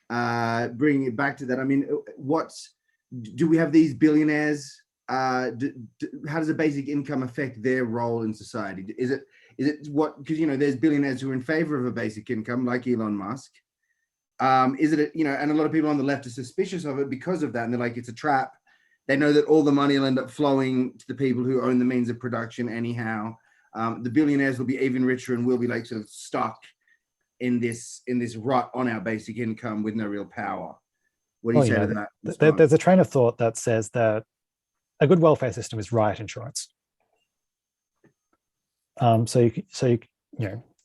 bringing it back to that, I mean, do we have these billionaires? How does a basic income affect their role in society? Is it what, because, there's billionaires who are in favor of a basic income, like Elon Musk. Is it, and a lot of people on the left are suspicious of it because of that. And they're like, it's a trap. They know that all the money will end up flowing to the people who own the means of production anyhow. The billionaires will be even richer and we'll be like sort of stuck in this rut on our basic income with no real power. What do you say to that? There's a train of thought that says that a good welfare system is riot insurance. So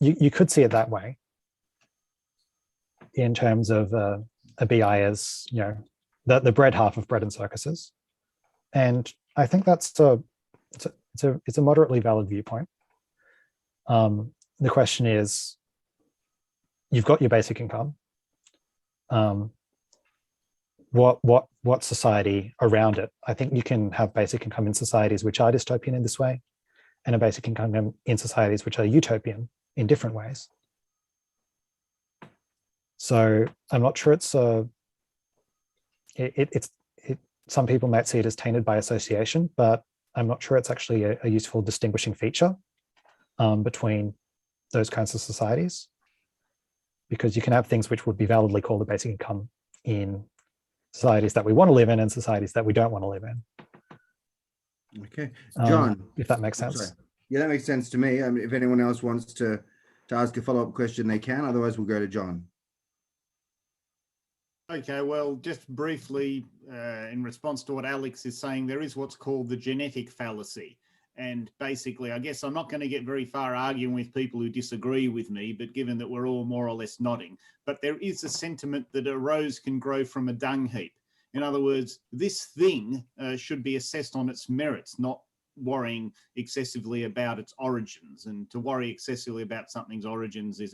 you could see it that way in terms of a BI as the bread half of bread and circuses, and I think that's it's a moderately valid viewpoint. The question is, you've got your basic income. What society around it? I think you can have basic income in societies which are dystopian in this way, and a basic income in societies which are utopian in different ways. So I'm not sure it's some people might see it as tainted by association, but I'm not sure it's actually a useful distinguishing feature between those kinds of societies, because you can have things which would be validly called a basic income in societies that we want to live in and societies that we don't want to live in. Okay, John, if that makes sense. Yeah, that makes sense to me. I mean, if anyone else wants to ask a follow-up question, they can. Otherwise, we'll go to John. Okay, well, just briefly, in response to what Alex is saying, there is what's called the genetic fallacy. And basically, I guess I'm not going to get very far arguing with people who disagree with me, but given that we're all more or less nodding, but there is a sentiment that a rose can grow from a dung heap. In other words, this thing should be assessed on its merits, not worrying excessively about its origins. And to worry excessively about something's origins is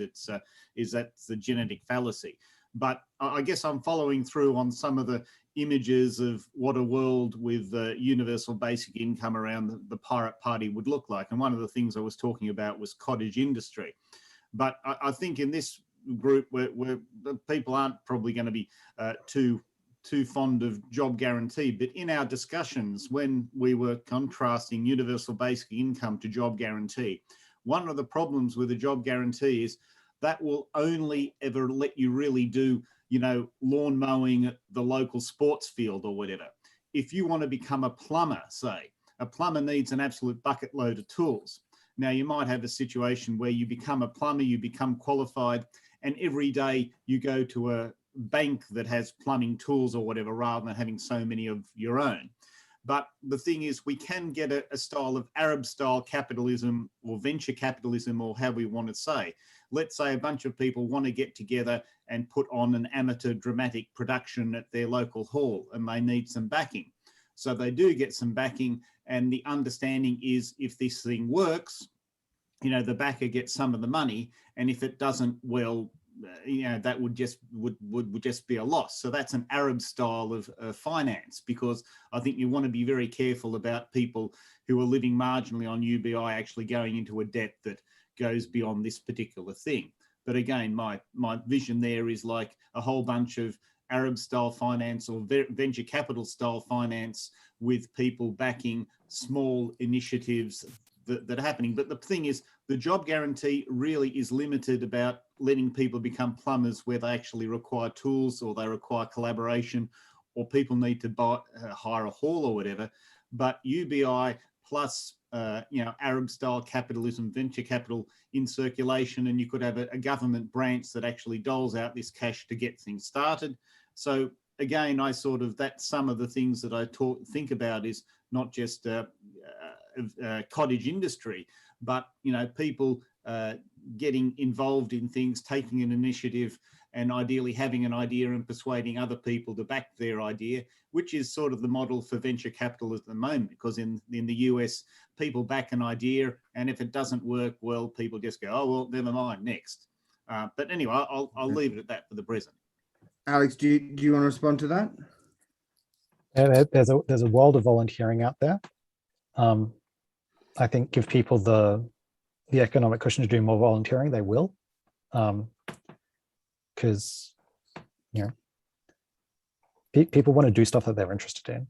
that's the genetic fallacy. But I guess I'm following through on some of the images of what a world with universal basic income around the Pirate Party would look like. And one of the things I was talking about was cottage industry. But I think in this group, where people aren't probably going to be too fond of job guarantee, but in our discussions when we were contrasting universal basic income to job guarantee, one of the problems with a job guarantee is that will only ever let you really do, lawn mowing at the local sports field or whatever. If you want to become a plumber, say, a plumber needs an absolute bucket load of tools. Now, you might have a situation where you become a plumber, you become qualified, and every day you go to a bank that has plumbing tools or whatever, rather than having so many of your own. But the thing is, we can get a style of Arab-style capitalism or venture capitalism, or how we want to say. Let's say a bunch of people want to get together and put on an amateur dramatic production at their local hall, and they need some backing. So they do get some backing, and the understanding is if this thing works, the backer gets some of the money, and if it doesn't, well, that would just be a loss. So that's an Arab style of finance, because I think you want to be very careful about people who are living marginally on UBI actually going into a debt that goes beyond this particular thing. But again, my vision there is like a whole bunch of Arab style finance or venture capital style finance with people backing small initiatives that are happening. But the thing is, the job guarantee really is limited about letting people become plumbers where they actually require tools or they require collaboration, or people need to hire a hall or whatever. But UBI plus Arab style capitalism, venture capital in circulation, and you could have a government branch that actually doles out this cash to get things started. So again, that's some of the things that I think about is not just cottage industry, but people getting involved in things, taking an initiative, and ideally having an idea and persuading other people to back their idea, which is sort of the model for venture capital at the moment. Because in the US, people back an idea, and if it doesn't work, well, people just go, oh well, never mind, next. But anyway, I'll leave it at that for the present. Alex, do you want to respond to that? There's a world of volunteering out there. I think give people the economic cushion to do more volunteering, they will, because People want to do stuff that they're interested in.